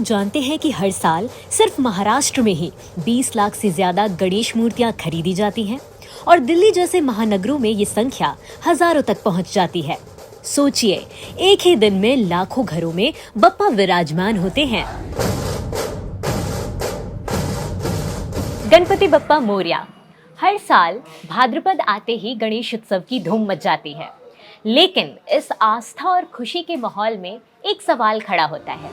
जानते हैं कि हर साल सिर्फ महाराष्ट्र में ही 20 लाख से ज्यादा गणेश मूर्तियां खरीदी जाती हैं और दिल्ली जैसे महानगरों में ये संख्या हजारों तक पहुंच जाती है। सोचिए, एक ही दिन में लाखों घरों में बप्पा विराजमान होते हैं। गणपति बप्पा मोरया। हर साल भाद्रपद आते ही गणेश उत्सव की धूम मच जाती है, लेकिन इस आस्था और खुशी के माहौल में एक सवाल खड़ा होता है।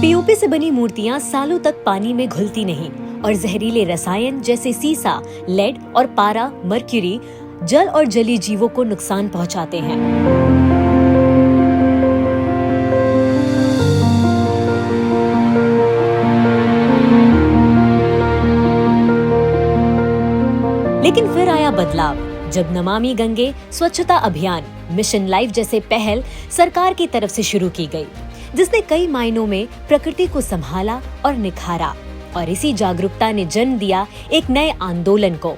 पीओपी से बनी मूर्तियां सालों तक पानी में घुलती नहीं और जहरीले रसायन जैसे सीसा, लेड और पारा, मर्क्यूरी जल और जलीय जीवों को नुकसान पहुंचाते हैं। लेकिन फिर आया बदलाव जब नमामि गंगे स्वच्छता अभियान, मिशन लाइफ जैसे पहल सरकार की तरफ से शुरू की गई, जिसने कई मायनों में प्रकृति को संभाला और निखारा। और इसी जागरूकता ने जन्म दिया एक नए आंदोलन को,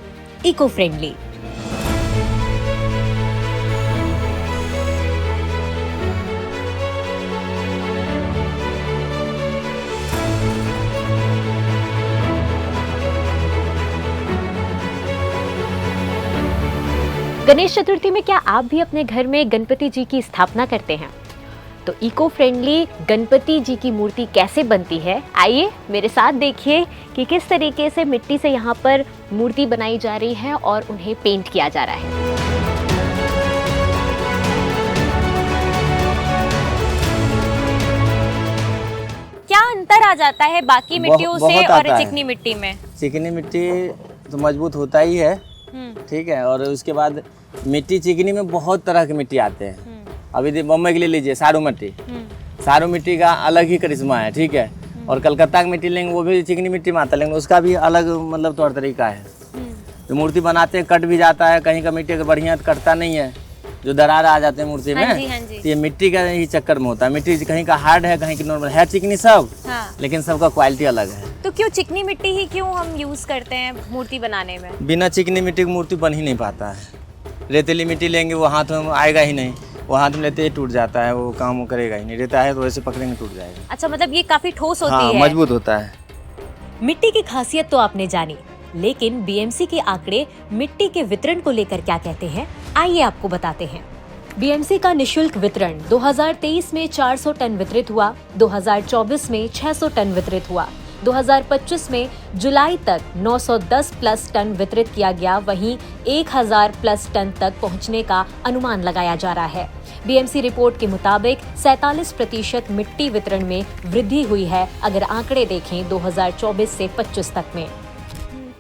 इको फ्रेंडली। गणेश चतुर्थी में क्या आप भी अपने घर में गणपति जी की स्थापना करते हैं? तो इको फ्रेंडली गणपति जी की मूर्ति कैसे बनती है, आइए मेरे साथ देखिए कि किस तरीके से मिट्टी से यहाँ पर मूर्ति बनाई जा रही है और उन्हें पेंट किया जा रहा है। क्या अंतर आ जाता है बाकी मिट्टियों से और चिकनी मिट्टी में? चिकनी मिट्टी तो मजबूत होता ही है, ठीक है। और उसके बाद मिट्टी चिकनी में बहुत तरह की मिट्टी आते हैं। अभी बम्बई के लिए लीजिए सारू मिट्टी, सारू मिट्टी का अलग ही करिश्मा है, ठीक है। और कलकत्ता की मिट्टी लेंगे वो भी चिकनी मिट्टी में आता है, लेकिन उसका भी अलग मतलब तौर तरीका है। तो मूर्ति बनाते हैं कट भी जाता है, कहीं का मिट्टी अगर बढ़िया तो कटता नहीं है, जो दरार आ जाते हैं मूर्ति में। हाँ जी। तो ये मिट्टी का ही चक्कर में होता है। मिट्टी कहीं का हार्ड है, कहीं की नॉर्मल है, चिकनी सब, लेकिन सबका क्वालिटी अलग है। तो क्यों चिकनी मिट्टी ही क्यों हम यूज करते हैं मूर्ति बनाने में? बिना चिकनी मिट्टी की मूर्ति बन ही नहीं पाता है। रेतीली मिट्टी लेंगे वो हाथ में आएगा ही नहीं, वो हाथ में लेते ही टूट जाता है, वो काम करेगा ही नहीं। रेता है तो वैसे पकड़ेंगे टूट जाएगा। अच्छा, मतलब ये काफी ठोस होती है, मजबूत होता है। मिट्टी की खासियत तो आपने जानी, लेकिन बीएमसी के आंकड़े मिट्टी के वितरण को लेकर क्या कहते हैं, आइए आपको बताते हैं। बीएमसी का निशुल्क वितरण 2023 में 400 टन वितरित हुआ, 2024 में 600 टन वितरित हुआ, 2025 में जुलाई तक 910 प्लस टन वितरित किया गया। वहीं 1000 प्लस टन तक पहुंचने का अनुमान लगाया जा रहा है। बीएमसी रिपोर्ट के मुताबिक 47% मिट्टी वितरण में वृद्धि हुई है, अगर आंकड़े देखें 2024 से 25 तक में।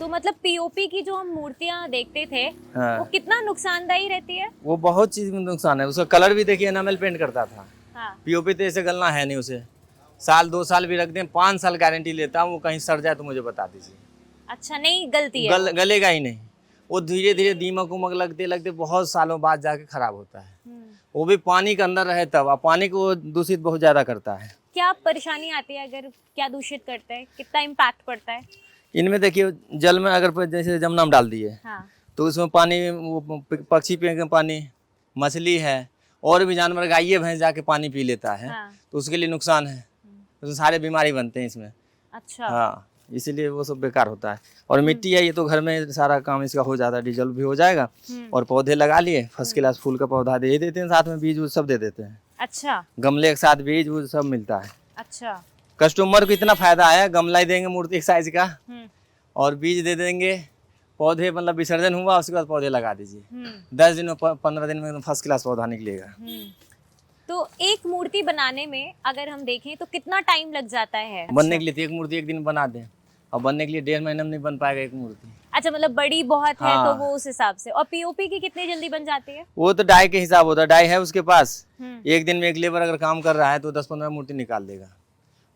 तो मतलब पीओपी की जो हम मूर्तियां देखते थे, वो कितना नुकसानदायी रहती है? वो बहुत चीज में नुकसान है। उसका कलर भी देखिए एनामेल पेंट करता था। पीओपी तो ऐसे गलना है नहीं, उसे साल 2 साल भी रख दें, 5 साल गारंटी लेता हूँ। वो कहीं सड़ जाए तो मुझे बता दीजिए। अच्छा, नहीं गलती है? गलेगा ही नहीं। वो धीरे धीरे दीमक उमक लगते लगते बहुत सालों बाद जाके खराब होता है। वो भी पानी के अंदर रहे तब। पानी को दूषित बहुत ज्यादा करता है। क्या परेशानी आती है अगर क्या दूषित करता है? कितना इम्पैक्ट पड़ता है इनमें? देखिए, जल में अगर जैसे जमुना में डाल दिए, तो उसमें पानी, वो पक्षी पे पानी, मछली है और भी जानवर, गाय भैंस जाके पानी पी लेता है, तो उसके लिए नुकसान है। तो सारे बीमारी बनते हैं इसमें। अच्छा। हाँ, इसीलिए वो सब बेकार होता है। और मिट्टी है ये, तो घर में सारा काम इसका हो जाता है, डीजल भी हो जाएगा। और पौधे लगा लिए, फर्स्ट क्लास फूल का पौधा दे देते हैं, साथ में बीज सब दे देते हैं। अच्छा, गमले के साथ बीज वो सब मिलता है। अच्छा, कस्टमर को इतना फायदा है, गमला ही देंगे मूर्ति एक साइज का और बीज दे देंगे। पौधे मतलब विसर्जन हुआ उसके बाद पौधे लगा दीजिए, 10 दिन में 15 दिन में फर्स्ट क्लास पौधा निकलेगा। तो एक मूर्ति बनाने में अगर हम देखें तो कितना टाइम लग जाता है? बनने के लिए तो एक मूर्ति एक दिन बना दें, और बनने के लिए 1.5 महीने में नहीं बन पाएगा एक मूर्ति। अच्छा, मतलब बड़ी बहुत है तो वो उस हिसाब से। और पीओपी की कितनी जल्दी बन जाती है? वो तो डाई के हिसाब होता है। डाई है उसके पास, एक दिन में एक लेबर अगर काम कर रहा है तो 10-15 मूर्ति निकाल देगा।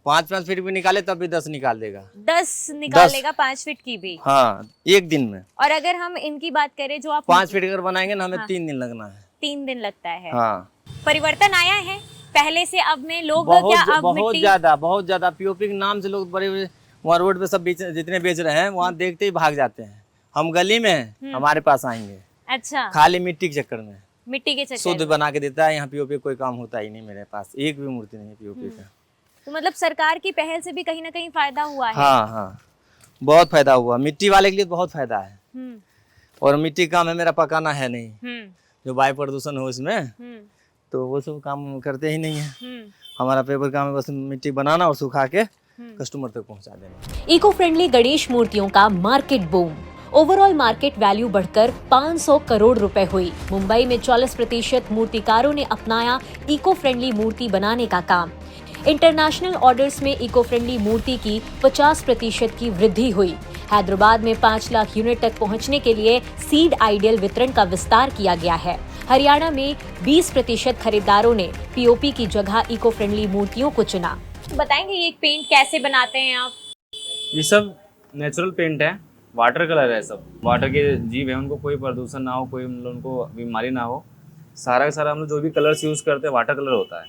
5-5 फीट भी निकाले तब भी 10 निकाल देगा। 10 निकाल लेगा 5 फीट की भी? हाँ, एक दिन में। और अगर हम इनकी बात करें जो आप 5 फीट अगर बनाएंगे ना, हमें 3 दिन लगना है। 3 दिन लगता है। हाँ, परिवर्तन आया है पहले से अब में, लोग क्या अब बहुत मिट्टी ज्यादा पीओपी के नाम से लोग बड़े बड़े वहाँ रोड पे सब जितने बेच रहे हैं वहाँ देखते ही भाग जाते हैं। हम गली में हैं, हमारे पास आएंगे। अच्छा, खाली मिट्टी के चक्कर में, मिट्टी के चक्कर शुद्ध में। बना के देता है। यहाँ पीओपी कोई काम होता ही नहीं, मेरे पास एक भी मूर्ति नहीं है पीओपी का। तो मतलब सरकार की पहल से भी कहीं ना कहीं फायदा हुआ है। हाँ हाँ, बहुत फायदा हुआ। मिट्टी वाले के लिए बहुत फायदा है। हम्म और मिट्टी काम है मेरा पकाना है नहीं, हम्म जो वायु प्रदूषण हो इसमें, हम्म तो वो सब काम करते ही नहीं है। हम्म हमारा पेपर काम है बस मिट्टी बनाना और सुखा के कस्टमर तक पहुंचा देना। इको फ्रेंडली गणेश मूर्तियों का market boom. Overall market value बढ़कर 500 करोड़ रुपए हुई। मुंबई में 40% मूर्तिकारों ने अपनाया इको फ्रेंडली मूर्ति बनाने का काम। इंटरनेशनल ऑर्डर्स में इको फ्रेंडली मूर्ति की 50% की वृद्धि हुई। हैदराबाद में 5 लाख यूनिट तक पहुंचने के लिए सीड आइडियल वितरण का विस्तार किया गया है। हरियाणा में 20% खरीदारों ने पीओपी की जगह इको फ्रेंडली मूर्तियों को चुना। बताएंगे ये पेंट कैसे बनाते हैं आप? ये सब नेचुरल पेंट है, वाटर कलर है। सब वाटर के जीव है, उनको कोई प्रदूषण ना हो, कोई उनको बीमारी ना हो। सारा का सारा हम लोग जो भी कलर्स यूज़ करते हैं वाटर कलर होता है।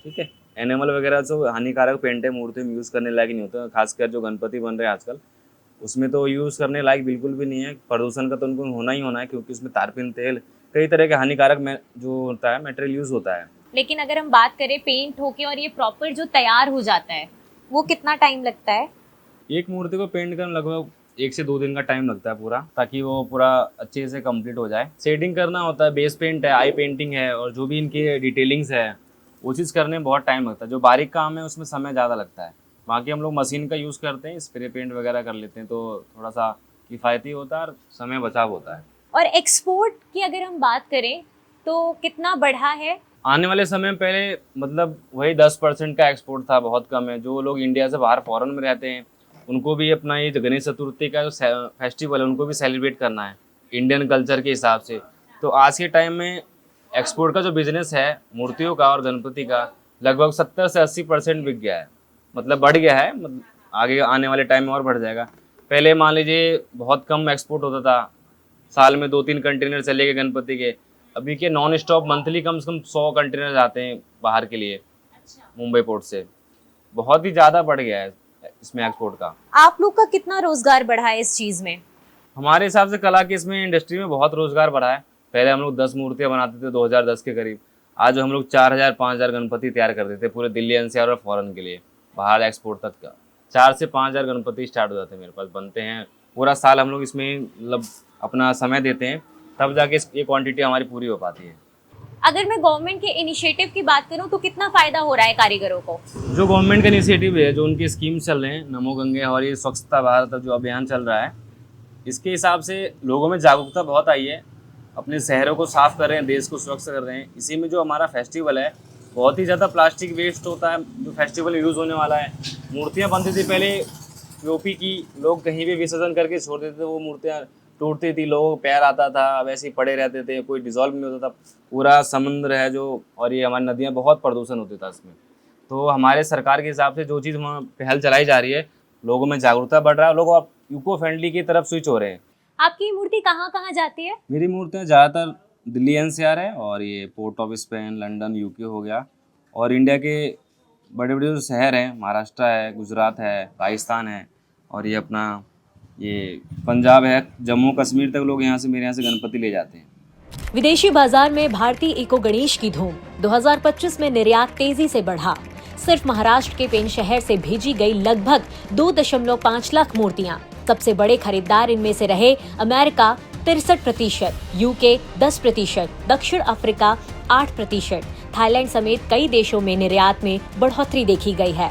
ठीक है, एनिमल वगैरह जो हानिकारक पेंट है मूर्ति में यूज़ करने लायक नहीं होता। खासकर जो गणपति बन रहे हैं आजकल, उसमें तो यूज़ करने लायक बिल्कुल भी नहीं है। प्रदूषण का तो उनको होना ही होना है, क्योंकि उसमें तारपीन तेल कई तरह के हानिकारक जो होता है मटेरियल यूज़ होता है। लेकिन अगर हम बात करें पेंट होके और ये प्रॉपर जो तैयार हो जाता है, वो कितना टाइम लगता है? एक मूर्ति को पेंट करने लगभग 1 से 2 दिन का टाइम लगता है पूरा, ताकि वो पूरा अच्छे से कंप्लीट हो जाए। शेडिंग करना होता है, बेस पेंट है, आई पेंटिंग है, और जो भी इनकी डिटेलिंग्स है वो चीज़ करने में बहुत टाइम लगता है। जो बारीक काम है उसमें समय ज़्यादा लगता है। बाकी हम लोग मशीन का यूज़ करते हैं, स्प्रे पेंट वगैरह कर लेते हैं, तो थोड़ा सा किफ़ायती होता है और समय बचाव होता है। और एक्सपोर्ट की अगर हम बात करें तो कितना बढ़ा है? आने वाले समय में पहले मतलब वही 10% का एक्सपोर्ट था, बहुत कम है। जो लोग इंडिया से बाहर फॉरेन में रहते हैं उनको भी अपना ये गणेश चतुर्थी का जो फेस्टिवल है उनको भी सेलिब्रेट करना है इंडियन कल्चर के हिसाब से। तो आज के टाइम में एक्सपोर्ट का जो बिजनेस है मूर्तियों का और गणपति का लगभग 70 से 80% बिक गया है, मतलब बढ़ गया है। मतलब आगे आने वाले टाइम में और बढ़ जाएगा। पहले मान लीजिए बहुत कम एक्सपोर्ट होता था, साल में 2-3 कंटेनर चले गए गणपति के। अभी के नॉन स्टॉप मंथली कम से कम 100 कंटेनर आते हैं बाहर के लिए मुंबई पोर्ट से। बहुत ही ज़्यादा बढ़ गया है इसमें एक्सपोर्ट का। आप लोग का कितना रोजगार बढ़ा है इस चीज में? हमारे हिसाब से कला के इसमें इंडस्ट्री में बहुत रोजगार बढ़ा है। पहले हम लोग 10 मूर्तियाँ बनाते थे 2010 के करीब, आज हम लोग 4000-5000 गणपति तैयार करते थे पूरे दिल्ली एनसीआर और फॉरेन के लिए, बाहर एक्सपोर्ट तक का। 4 से 5000 गणपति स्टार्ट हो जाते हैं मेरे पास, बनते हैं। पूरा साल हम लोग इसमें मतलब अपना समय देते हैं, तब जाके ये क्वांटिटी हमारी पूरी हो पाती है। अगर मैं गवर्नमेंट के इनिशिएटिव की बात करूं तो कितना फायदा हो रहा है कारीगरों को? जो गवर्नमेंट का इनिशिएटिव है, जो उनकी स्कीम चल रहे हैं, नमो गंगे और ये स्वच्छता भारत जो अभियान चल रहा है, इसके हिसाब से लोगों में जागरूकता बहुत आई है। अपने शहरों को साफ कर रहे हैं, देश को स्वच्छ कर रहे हैं। इसी में जो हमारा फेस्टिवल है, बहुत ही ज़्यादा प्लास्टिक वेस्ट होता है जो फेस्टिवल यूज़ होने वाला है। मूर्तियाँ बनती थी पहले पीओपी की, लोग कहीं भी विसर्जन करके छोड़ देते थे, वो मूर्तियाँ टूटती थी, लोगों को पैर आता था, वैसे ही पड़े रहते थे, कोई डिज़ोल्व नहीं होता था। पूरा समुद्र है जो, और ये हमारी नदियाँ, बहुत प्रदूषण होता था इसमें। तो हमारे सरकार के हिसाब से जो चीज़ वहाँ पहल चलाई जा रही है, लोगों में जागरूकता बढ़ रहा है, लोग अब इको फ्रेंडली की तरफ स्विच हो रहे हैं। आपकी मूर्ति कहाँ कहाँ जाती है? मेरी मूर्तियाँ ज़्यादातर दिल्ली एनसीआर है, और ये port of Spain, London, UK हो गया, और इंडिया के बड़े बड़े जो शहर हैं, महाराष्ट्र है, गुजरात है, राजस्थान है, और ये अपना ये पंजाब है, जम्मू कश्मीर तक लोग यहाँ से, मेरे यहाँ से गणपति ले जाते हैं। विदेशी बाजार में भारतीय इको गणेश की धूम। 2025 में निर्यात तेजी से बढ़ा। सिर्फ महाराष्ट्र के पेन शहर से भेजी गई लगभग 2.5 लाख मूर्तियां। सबसे बड़े खरीदार इनमें से रहे अमेरिका 63%, यूके 10%, दक्षिण अफ्रीका 8%, थाईलैंड समेत कई देशों में निर्यात में बढ़ोतरी देखी गई है।